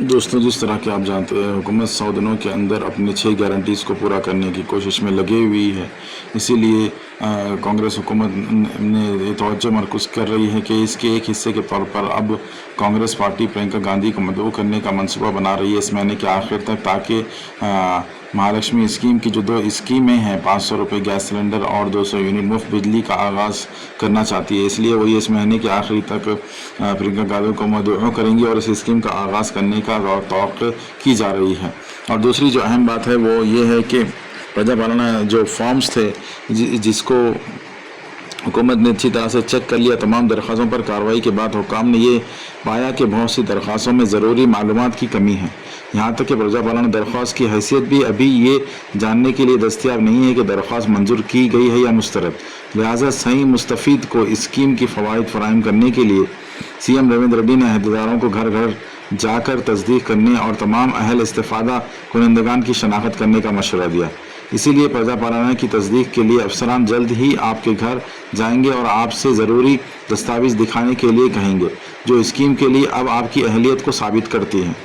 दोस्तों, जिस तरह के आप जानते हैं हुकूमत 100 दिनों के अंदर अपनी 6 गारंटीज़ को पूरा करने की कोशिश में लगी हुई है। इसीलिए कांग्रेस हुकूमत ने तवज्जो मरकूज़ कर रही है कि इसके एक हिस्से के तौर पर अब कांग्रेस पार्टी प्रियंका गांधी को मदऊ करने का मंसूबा बना रही है इस महीने के आखिर तक, ताकि महालक्ष्मी स्कीम की जो 2 स्कीमें हैं, 500 रुपये गैस सिलेंडर और 200 यूनिट मुफ्त बिजली का आगाज़ करना चाहती है। इसलिए वही इस महीने के आखिरी तक प्रियंका गांधी को मदऊ करेंगी और इस स्कीम का आगाज़ करने का तौक़ की जा रही है। और दूसरी जो अहम बात है वो ये है कि प्रजापालना जो फॉर्म्स थे जिसको हुकूमत ने अच्छी तरह से चेक कर लिया, तमाम दरख्वास्तों पर कार्रवाई के बाद हुकाम ने ये पाया कि बहुत सी दरख्वास्तों में ज़रूरी मालूमात की कमी है। यहाँ तक कि प्रजापालना दरख्वास्त की हैसियत भी अभी ये जानने के लिए दस्तयाब नहीं है कि दरख्वास्त मंजूर की गई है या मुस्तरद। लिहाजा सही मुस्तफ़ीद को स्कीम की फ़वाइद फराहम करने के लिए CM रेवंत रेड्डी ने अहदेदारों को घर घर जाकर तस्दीक करने और तमाम अहल इस्तिफ़ादा कुनंदगान की शनाख्त करने का मशवरा दिया। इसीलिए प्रजापालना की तस्दीक के लिए अफसरान जल्द ही आपके घर जाएंगे और आपसे ज़रूरी दस्तावेज़ दिखाने के लिए कहेंगे जो स्कीम के लिए अब आपकी अहलियत को साबित करती हैं।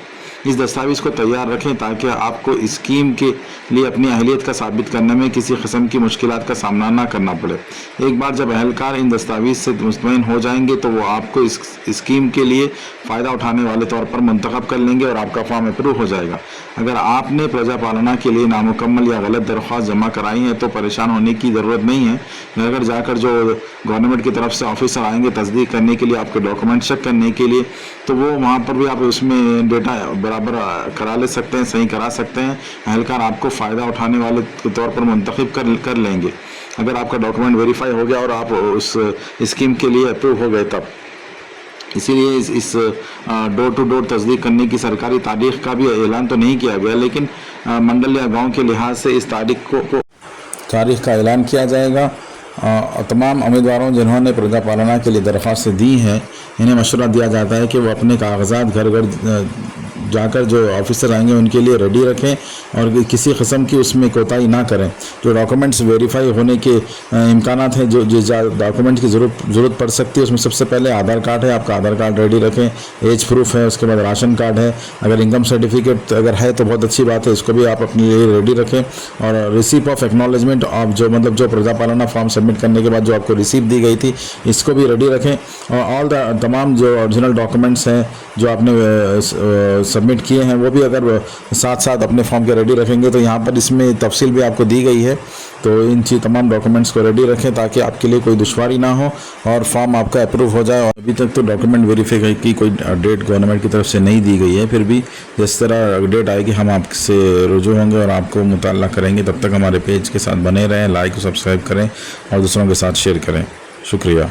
इस दस्तावेज़ को तैयार रखें ताकि आपको स्कीम के लिए अपनी अहलियत का साबित करने में किसी किस्म की मुश्किलात का सामना ना करना पड़े। एक बार जब अहलकार इन दस्तावेज़ से मुतमईन हो जाएंगे तो वो आपको इस स्कीम के लिए फ़ायदा उठाने वाले तौर पर मुंतखब कर लेंगे और आपका फॉर्म अप्रूव हो जाएगा। अगर आपने प्रजापालना के लिए नामुकम्मल या गलत दरख्वास्त जमा कराई है तो परेशान होने की ज़रूरत नहीं है। घर जाकर जो गवर्नमेंट की तरफ से ऑफिसर आएंगे तस्दीक करने के लिए, आपके डॉक्यूमेंट चेक करने के लिए, तो वो वहाँ पर भी आप उसमें डेटा बराबर करा ले सकते हैं, सही करा सकते हैं। अहलकार आपको फ़ायदा उठाने वाले के तौर पर मुंतखब कर लेंगे अगर आपका डॉक्यूमेंट वेरीफाई हो गया और आप उस स्कीम के लिए अप्रूव हो गए तब। इसीलिए इस डोर टू डोर तस्दीक करने की सरकारी तारीख का भी ऐलान तो नहीं किया गया, लेकिन मंडल या गांव के लिहाज से इस तारीख का ऐलान किया जाएगा। तमाम उम्मीदवारों जिन्होंने प्रजापालना के लिए दरख्वास्तें दी हैं, इन्हें मशवरा दिया जाता है कि वो अपने कागजात घर घर जाकर जो ऑफिसर आएंगे उनके लिए रेडी रखें और किसी किस्म की उसमें कोताही ना करें। जो डॉक्यूमेंट्स वेरीफाई होने के इम्कानात हैं, जो डॉक्यूमेंट की ज़रूरत पड़ सकती है, उसमें सबसे पहले आधार कार्ड है, आपका आधार कार्ड रेडी रखें, एज प्रूफ है, उसके बाद राशन कार्ड है, अगर इनकम सर्टिफिकेट अगर है तो बहुत अच्छी बात है, इसको भी आप अपने लिए रेडी रखें। और रिसीप्ट ऑफ एक्नॉलेजमेंट ऑफ जो प्रजापालना फॉर्म सबमिट करने के बाद जो आपको रिसीप्ट दी गई थी, इसको भी रेडी रखें। और तमाम जो ओरिजिनल डॉक्यूमेंट्स हैं जो आपने सबमिट किए हैं वो भी अगर साथ साथ अपने फॉर्म के रेडी रखेंगे तो यहाँ पर इसमें तफसील भी आपको दी गई है। तो इन तमाम डॉक्यूमेंट्स को रेडी रखें ताकि आपके लिए कोई दुश्वारी ना हो और फॉर्म आपका अप्रूव हो जाए। और अभी तक तो डॉक्यूमेंट वेरीफाई की कोई डेट गवर्नमेंट की तरफ से नहीं दी गई है, फिर भी जिस तरह डेट आएगी हम आपसे रुजू होंगे और आपको मुताल्ला करेंगे। तब तक हमारे पेज के साथ बने रहें, लाइक और सब्सक्राइब करें और दूसरों के साथ शेयर करें। शुक्रिया।